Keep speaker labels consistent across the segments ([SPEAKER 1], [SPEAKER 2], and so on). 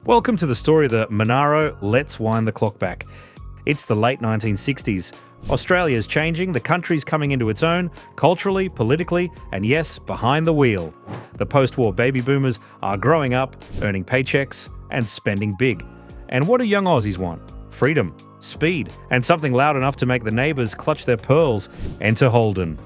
[SPEAKER 1] Welcome to the story of the Monaro. Let's wind the clock back. It's the late 1960s. Australia's changing, the country's coming into its own, culturally, politically, and yes, behind the wheel. The post-war baby boomers are growing up, earning paychecks, and spending big. And what do young Aussies want? Freedom, speed, and something loud enough to make the neighbours clutch their pearls. Enter Holden.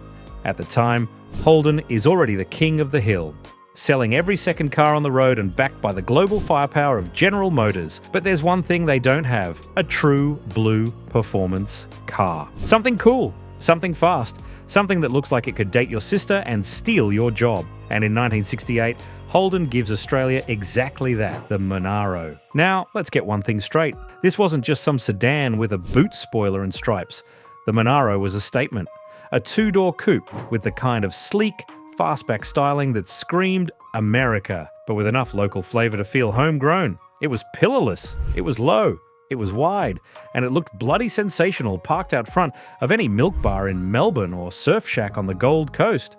[SPEAKER 1] At the time, Holden is already the king of the hill, selling every second car on the road and backed by the global firepower of General Motors. But there's one thing they don't have: a true blue performance car. Something cool, something fast, something that looks like it could date your sister and steal your job. And in 1968, Holden gives Australia exactly that, the Monaro. Now, let's get one thing straight. This wasn't just some sedan with a boot spoiler and stripes. The Monaro was a statement. A two-door coupe with the kind of sleek, fastback styling that screamed America, but with enough local flavour to feel homegrown. It was pillarless, it was low, it was wide, and it looked bloody sensational parked out front of any milk bar in Melbourne or surf shack on the Gold Coast.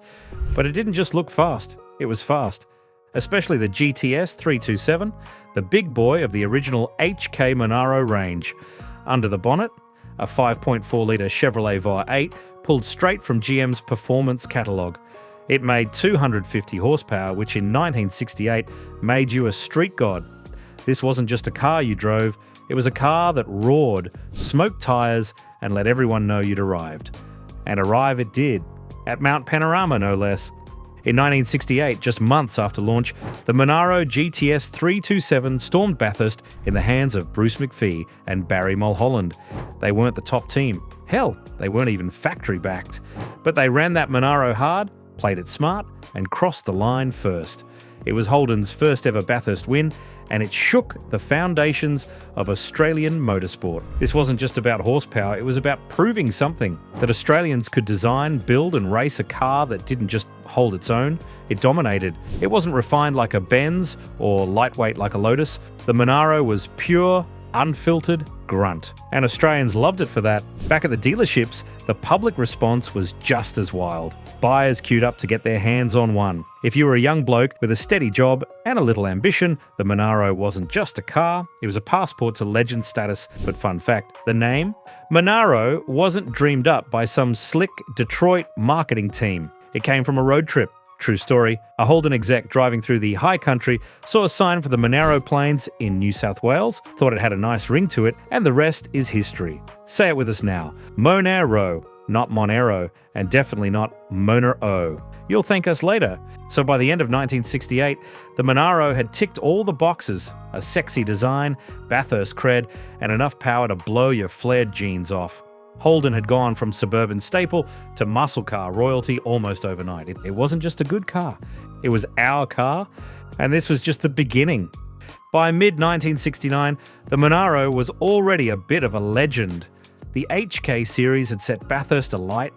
[SPEAKER 1] But it didn't just look fast, it was fast. Especially the GTS 327, the big boy of the original HK Monaro range. Under the bonnet, a 5.4-litre Chevrolet VAR 8 pulled straight from GM's performance catalogue. It made 250 horsepower, which in 1968 made you a street god. This wasn't just a car you drove, it was a car that roared, smoked tyres, and let everyone know you'd arrived. And arrive it did, at Mount Panorama no less. In 1968, just months after launch, the Monaro GTS 327 stormed Bathurst in the hands of Bruce McPhee and Barry Mulholland. They weren't the top team. Hell, they weren't even factory-backed. But they ran that Monaro hard, played it smart, and crossed the line first. It was Holden's first ever Bathurst win, and it shook the foundations of Australian motorsport. This wasn't just about horsepower, it was about proving something. That Australians could design, build, and race a car that didn't just hold its own, it dominated. It wasn't refined like a Benz or lightweight like a Lotus. The Monaro was pure, unfiltered grunt. And Australians loved it for that. Back at the dealerships, the public response was just as wild. Buyers queued up to get their hands on one. If you were a young bloke with a steady job and a little ambition, the Monaro wasn't just a car, it was a passport to legend status. But fun fact, the name? Monaro wasn't dreamed up by some slick Detroit marketing team. It came from a road trip. True story, a Holden exec driving through the high country saw a sign for the Monaro Plains in New South Wales, thought it had a nice ring to it, and the rest is history. Say it with us now. Monaro, not Monero, and definitely not Monaro. You'll thank us later. So by the end of 1968, the Monaro had ticked all the boxes: a sexy design, Bathurst cred, and enough power to blow your flared jeans off. Holden had gone from suburban staple to muscle car royalty almost overnight. It wasn't just a good car, it was our car, and this was just the beginning. By mid-1969, the Monaro was already a bit of a legend. The HK series had set Bathurst alight,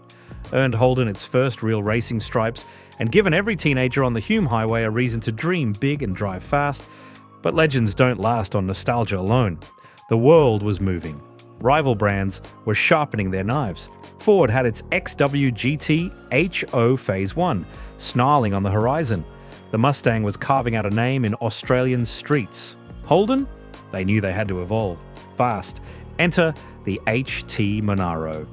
[SPEAKER 1] earned Holden its first real racing stripes, and given every teenager on the Hume Highway a reason to dream big and drive fast. But legends don't last on nostalgia alone. The world was moving. Rival brands were sharpening their knives. Ford had its XW GT HO Phase 1, snarling on the horizon. The Mustang was carving out a name in Australian streets. Holden? They knew they had to evolve. Fast. Enter the HT Monaro.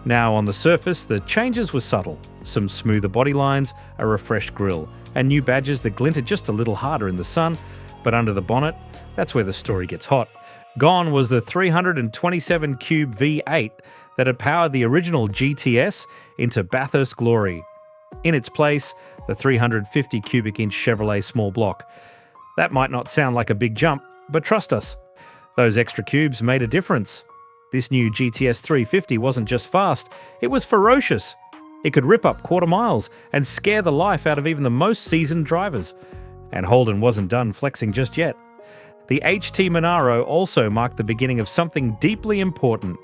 [SPEAKER 1] Now, on the surface, the changes were subtle. Some smoother body lines, a refreshed grille, and new badges that glinted just a little harder in the sun. But under the bonnet, that's where the story gets hot. Gone was the 327 cube V8 that had powered the original GTS into Bathurst glory. In its place, the 350 cubic inch Chevrolet small block. That might not sound like a big jump, but trust us, those extra cubes made a difference. This new GTS 350 wasn't just fast, it was ferocious. It could rip up quarter miles and scare the life out of even the most seasoned drivers. And Holden wasn't done flexing just yet. The HT Monaro also marked the beginning of something deeply important: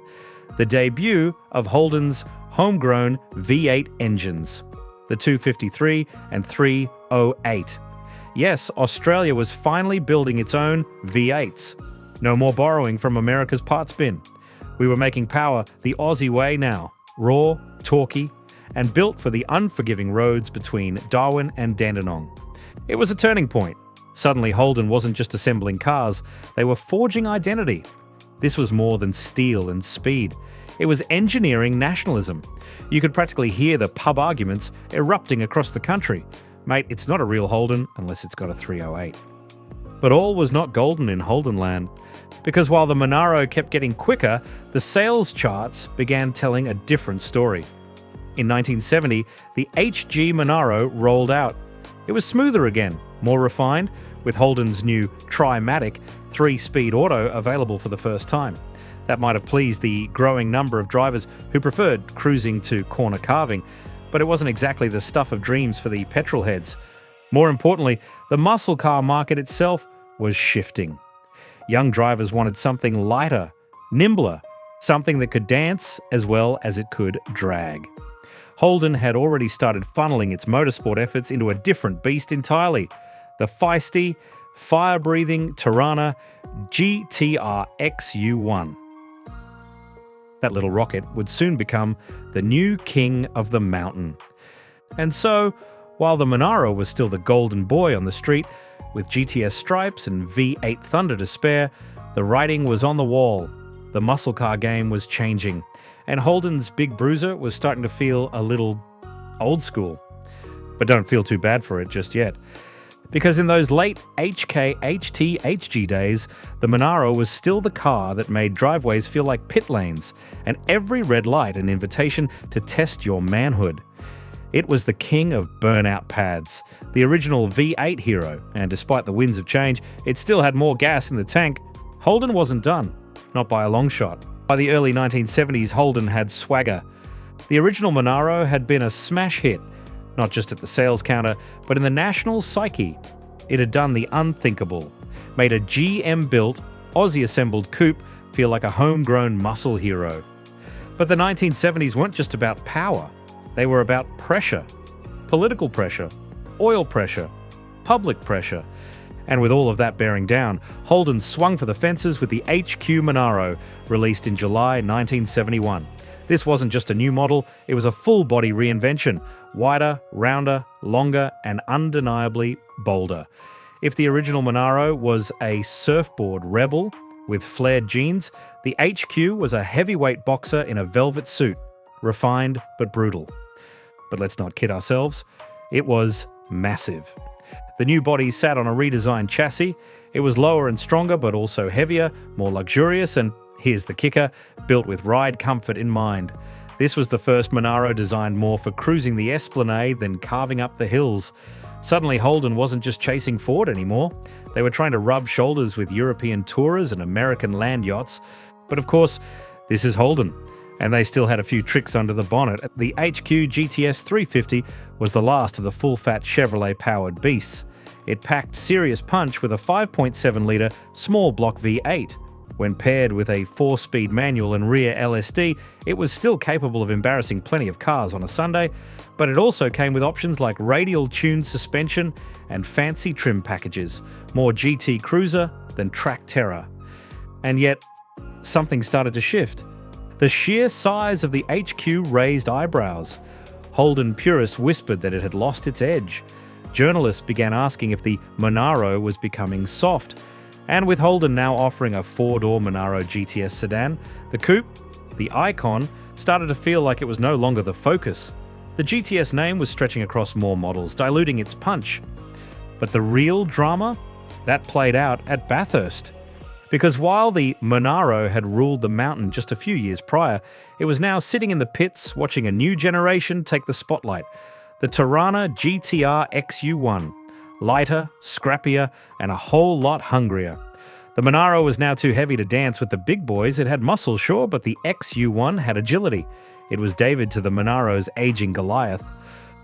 [SPEAKER 1] the debut of Holden's homegrown V8 engines, the 253 and 308. Yes, Australia was finally building its own V8s. No more borrowing from America's parts bin. We were making power the Aussie way now, raw, torquey, and built for the unforgiving roads between Darwin and Dandenong. It was a turning point. Suddenly, Holden wasn't just assembling cars, they were forging identity. This was more than steel and speed. It was engineering nationalism. You could practically hear the pub arguments erupting across the country. Mate, it's not a real Holden unless it's got a 308. But all was not golden in Holden land, because while the Monaro kept getting quicker, the sales charts began telling a different story. In 1970, the HG Monaro rolled out. It was smoother again, more refined, with Holden's new Tri-Matic 3-speed auto available for the first time. That might have pleased the growing number of drivers who preferred cruising to corner carving, but it wasn't exactly the stuff of dreams for the petrol heads. More importantly, the muscle car market itself was shifting. Young drivers wanted something lighter, nimbler, something that could dance as well as it could drag. Holden had already started funneling its motorsport efforts into a different beast entirely, the feisty, fire-breathing Tirana GTR XU1. That little rocket would soon become the new king of the mountain. And so, while the Monaro was still the golden boy on the street, with GTS stripes and V8 thunder to spare, the writing was on the wall. The muscle car game was changing, and Holden's big bruiser was starting to feel a little old school. But don't feel too bad for it just yet. Because in those late HK, HT, HG days, the Monaro was still the car that made driveways feel like pit lanes, and every red light an invitation to test your manhood. It was the king of burnout pads, the original V8 hero, and despite the winds of change, it still had more gas in the tank. Holden wasn't done, not by a long shot. By the early 1970s, Holden had swagger. The original Monaro had been a smash hit, not just at the sales counter, but in the national psyche. It had done the unthinkable, made a GM-built, Aussie-assembled coupe feel like a homegrown muscle hero. But the 1970s weren't just about power. They were about pressure. Political pressure, oil pressure, public pressure. And with all of that bearing down, Holden swung for the fences with the HQ Monaro, released in July 1971. This wasn't just a new model, it was a full-body reinvention, wider, rounder, longer, and undeniably bolder. If the original Monaro was a surfboard rebel with flared jeans, the HQ was a heavyweight boxer in a velvet suit, refined but brutal. But let's not kid ourselves, it was massive. The new body sat on a redesigned chassis. It was lower and stronger, but also heavier, more luxurious, and here's the kicker, built with ride comfort in mind. This was the first Monaro designed more for cruising the Esplanade than carving up the hills. Suddenly, Holden wasn't just chasing Ford anymore. They were trying to rub shoulders with European tourers and American land yachts. But of course, this is Holden, and they still had a few tricks under the bonnet. The HQ GTS 350 was the last of the full-fat Chevrolet-powered beasts. It packed serious punch with a 5.7-litre small block V8. When paired with a 4-speed manual and rear LSD, it was still capable of embarrassing plenty of cars on a Sunday, but it also came with options like radial tuned suspension and fancy trim packages, more GT cruiser than track terror. And yet, something started to shift. The sheer size of the HQ raised eyebrows. Holden purists whispered that it had lost its edge. Journalists began asking if the Monaro was becoming soft. And with Holden now offering a 4-door Monaro GTS sedan, the coupe, the icon, started to feel like it was no longer the focus. The GTS name was stretching across more models, diluting its punch. But the real drama? That played out at Bathurst. Because while the Monaro had ruled the mountain just a few years prior, it was now sitting in the pits watching a new generation take the spotlight. The Tirana GTR XU1. Lighter, scrappier, and a whole lot hungrier. The Monaro was now too heavy to dance with the big boys. It had muscle, sure, but the XU1 had agility. It was David to the Monaro's aging Goliath.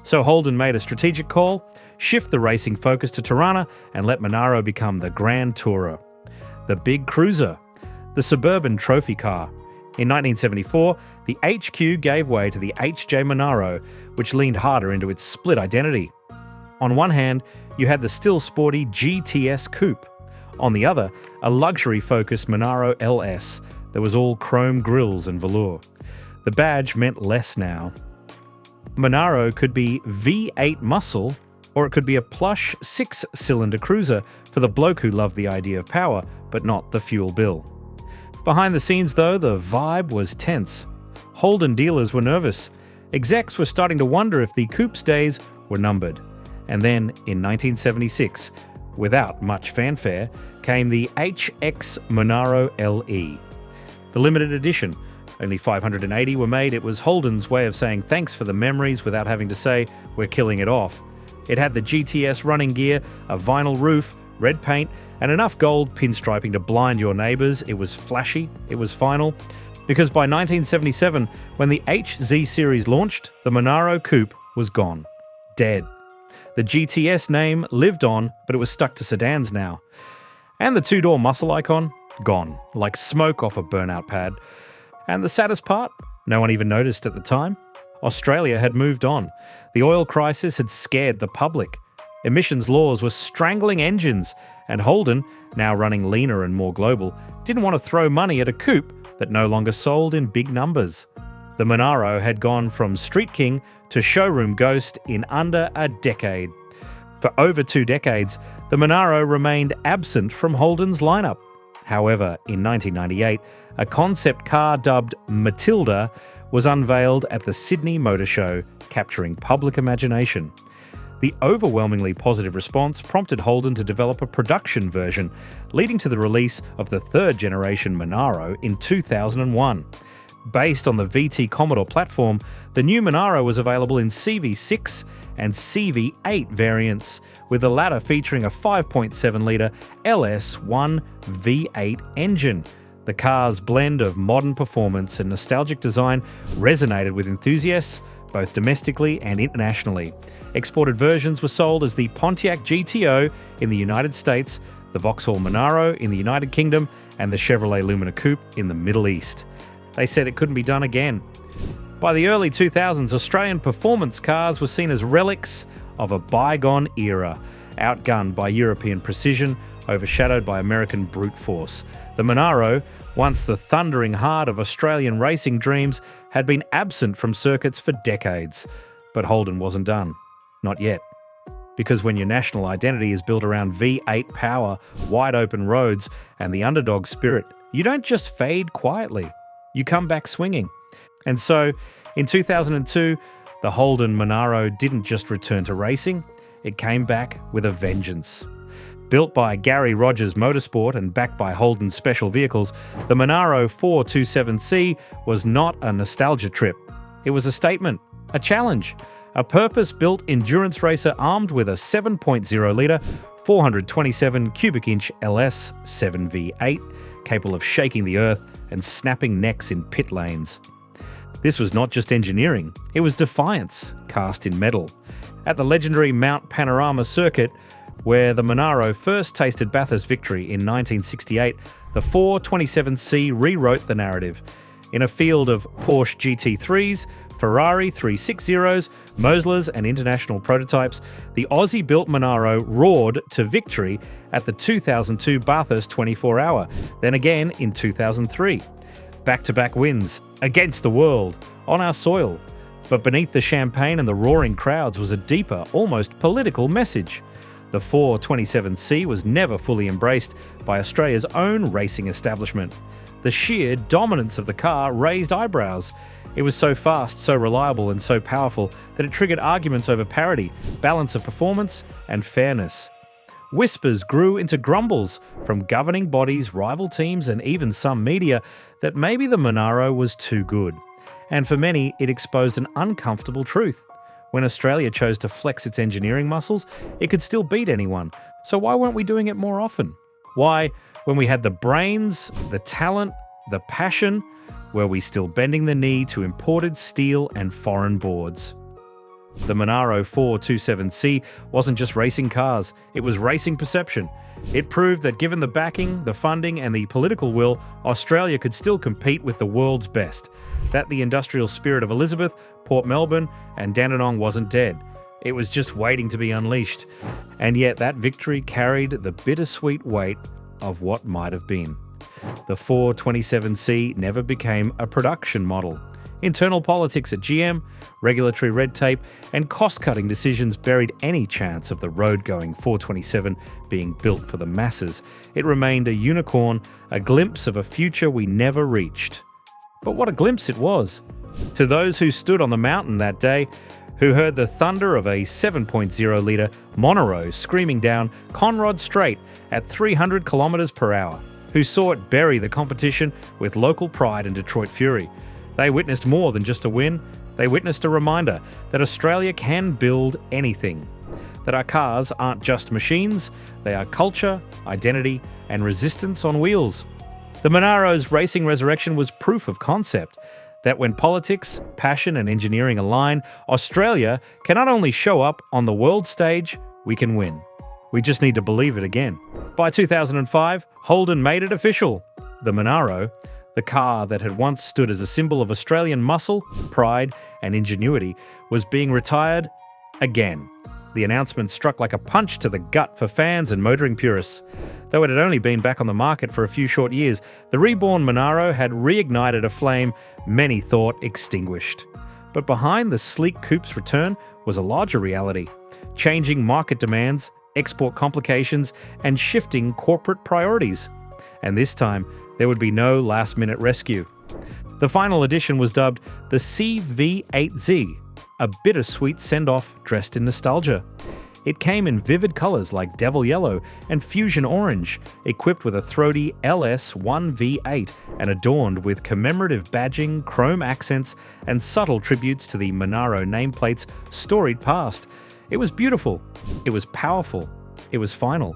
[SPEAKER 1] So Holden made a strategic call, shift the racing focus to Tirana, and let Monaro become the Grand Tourer. The big cruiser, the suburban trophy car. In 1974, the HQ gave way to the HJ Monaro, which leaned harder into its split identity. On one hand, you had the still sporty GTS Coupe. On the other, a luxury-focused Monaro LS that was all chrome grills and velour. The badge meant less now. Monaro could be V8 muscle Or it could be a plush 6-cylinder cruiser for the bloke who loved the idea of power, but not the fuel bill. Behind the scenes though, the vibe was tense. Holden dealers were nervous. Execs were starting to wonder if the coupe's days were numbered. And then, in 1976, without much fanfare, came the HX Monaro LE. The limited edition. Only 580 were made. It was Holden's way of saying thanks for the memories without having to say, we're killing it off. It had the GTS running gear, a vinyl roof, red paint, and enough gold pinstriping to blind your neighbours. It was flashy, it was final. Because by 1977, when the HZ series launched, the Monaro coupe was gone. Dead. The GTS name lived on, but it was stuck to sedans now. And the two-door muscle icon? Gone, like smoke off a burnout pad. And the saddest part? No one even noticed at the time. Australia had moved on. The oil crisis had scared the public. Emissions laws were strangling engines, and Holden, now running leaner and more global, didn't want to throw money at a coupe that no longer sold in big numbers. The Monaro had gone from street king to showroom ghost in under a decade. For over 2 decades, the Monaro remained absent from Holden's lineup. However, in 1998, a concept car dubbed Matilda was unveiled at the Sydney Motor Show, capturing public imagination. The overwhelmingly positive response prompted Holden to develop a production version, leading to the release of the 3rd generation Monaro in 2001. Based on the VT Commodore platform, the new Monaro was available in CV6 and CV8 variants, with the latter featuring a 5.7-litre LS1 V8 engine. The car's blend of modern performance and nostalgic design resonated with enthusiasts, both domestically and internationally. Exported versions were sold as the Pontiac GTO in the United States, the Vauxhall Monaro in the United Kingdom, and the Chevrolet Lumina Coupe in the Middle East. They said it couldn't be done again. By the early 2000s, Australian performance cars were seen as relics of a bygone era, outgunned by European precision, overshadowed by American brute force. The Monaro, once the thundering heart of Australian racing dreams, had been absent from circuits for decades. But Holden wasn't done. Not yet. Because when your national identity is built around V8 power, wide open roads, and the underdog spirit, you don't just fade quietly. You come back swinging. And so, in 2002, the Holden Monaro didn't just return to racing, it came back with a vengeance. Built by Gary Rogers Motorsport and backed by Holden Special Vehicles, the Monaro 427C was not a nostalgia trip. It was a statement, a challenge, a purpose-built endurance racer armed with a 7.0-litre, 427 cubic inch LS 7V8, capable of shaking the earth and snapping necks in pit lanes. This was not just engineering, it was defiance, cast in metal. At the legendary Mount Panorama circuit, where the Monaro first tasted Bathurst victory in 1968, the 427C rewrote the narrative. In a field of Porsche GT3s, Ferrari 360s, Moslers and international prototypes, the Aussie-built Monaro roared to victory at the 2002 Bathurst 24-hour, then again in 2003. Back-to-back wins, against the world, on our soil. But beneath the champagne and the roaring crowds was a deeper, almost political message. The 427C was never fully embraced by Australia's own racing establishment. The sheer dominance of the car raised eyebrows. It was so fast, so reliable, and so powerful that it triggered arguments over parity, balance of performance, and fairness. Whispers grew into grumbles from governing bodies, rival teams, and even some media that maybe the Monaro was too good. And for many, it exposed an uncomfortable truth. When Australia chose to flex its engineering muscles, it could still beat anyone. So why weren't we doing it more often? Why, when we had the brains, the talent, the passion, were we still bending the knee to imported steel and foreign boards? The Monaro 427C wasn't just racing cars, it was racing perception. It proved that given the backing, the funding, and the political will, Australia could still compete with the world's best. That the industrial spirit of Elizabeth, Port Melbourne, and Dandenong wasn't dead. It was just waiting to be unleashed. And yet that victory carried the bittersweet weight of what might have been. The 427C never became a production model. Internal politics at GM, regulatory red tape, and cost-cutting decisions buried any chance of the road-going 427 being built for the masses. It remained a unicorn, a glimpse of a future we never reached. But what a glimpse it was! To those who stood on the mountain that day, who heard the thunder of a 7.0-litre Monaro screaming down Conrod Straight at 300 kilometres per hour, who saw it bury the competition with local pride and Detroit fury. They witnessed more than just a win. They witnessed a reminder that Australia can build anything. That our cars aren't just machines, they are culture, identity, and resistance on wheels. The Monaro's racing resurrection was proof of concept that when politics, passion, and engineering align, Australia can not only show up on the world stage, we can win. We just need to believe it again. By 2005, Holden made it official. The Monaro, the car that had once stood as a symbol of Australian muscle, pride, and ingenuity, was being retired again. The announcement struck like a punch to the gut for fans and motoring purists. Though it had only been back on the market for a few short years, the reborn Monaro had reignited a flame many thought extinguished. But behind the sleek coupe's return was a larger reality: changing market demands, export complications, and shifting corporate priorities. And this time, there would be no last-minute rescue. The final edition was dubbed the CV8Z, a bittersweet send-off dressed in nostalgia. It came in vivid colours like devil yellow and fusion orange, equipped with a throaty LS1V8 and adorned with commemorative badging, chrome accents, and subtle tributes to the Monaro nameplate's storied past. It was beautiful, it was powerful, it was final.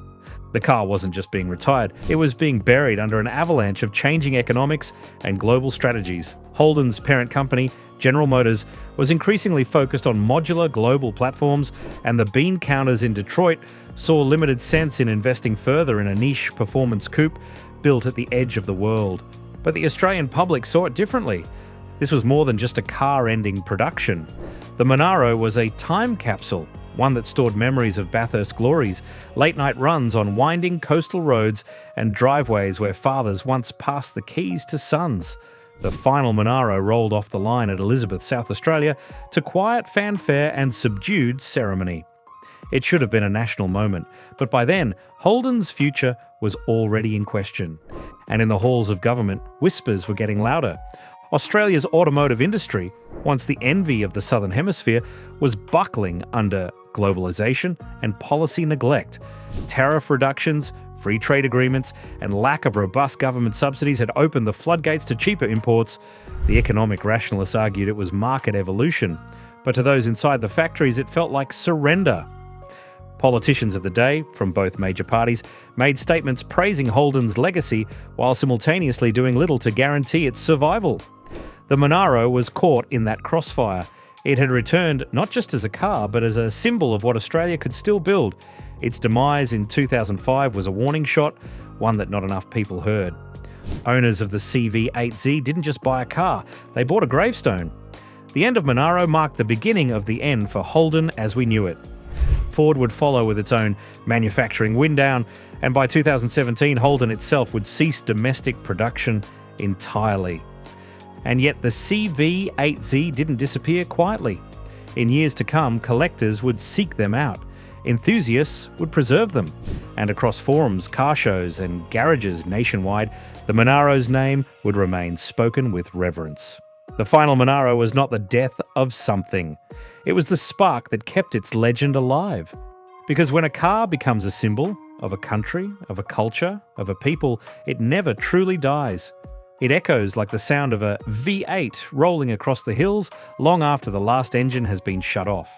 [SPEAKER 1] The car wasn't just being retired, it was being buried under an avalanche of changing economics and global strategies. Holden's parent company, General Motors, was increasingly focused on modular global platforms, and the bean counters in Detroit saw limited sense in investing further in a niche performance coupe built at the edge of the world. But the Australian public saw it differently. This was more than just a car ending production. The Monaro was a time capsule, one that stored memories of Bathurst glories, late-night runs on winding coastal roads and driveways where fathers once passed the keys to sons. The final Monaro rolled off the line at Elizabeth, South Australia, to quiet fanfare and subdued ceremony. It should have been a national moment, but by then, Holden's future was already in question. And in the halls of government, whispers were getting louder. Australia's automotive industry, once the envy of the Southern Hemisphere, was buckling under globalisation and policy neglect. Tariff reductions, free trade agreements, and lack of robust government subsidies had opened the floodgates to cheaper imports. The economic rationalists argued it was market evolution, but to those inside the factories it felt like surrender. Politicians of the day, from both major parties, made statements praising Holden's legacy while simultaneously doing little to guarantee its survival. The Monaro was caught in that crossfire. It had returned not just as a car, but as a symbol of what Australia could still build. Its demise in 2005 was a warning shot, one that not enough people heard. Owners of the CV8Z didn't just buy a car, they bought a gravestone. The end of Monaro marked the beginning of the end for Holden as we knew it. Ford would follow with its own manufacturing wind down, and by 2017 Holden itself would cease domestic production entirely. And yet the CV8Z didn't disappear quietly. In years to come, collectors would seek them out. Enthusiasts would preserve them. And across forums, car shows, and garages nationwide, the Monaro's name would remain spoken with reverence. The final Monaro was not the death of something. It was the spark that kept its legend alive. Because when a car becomes a symbol of a country, of a culture, of a people, it never truly dies. It echoes like the sound of a V8 rolling across the hills long after the last engine has been shut off.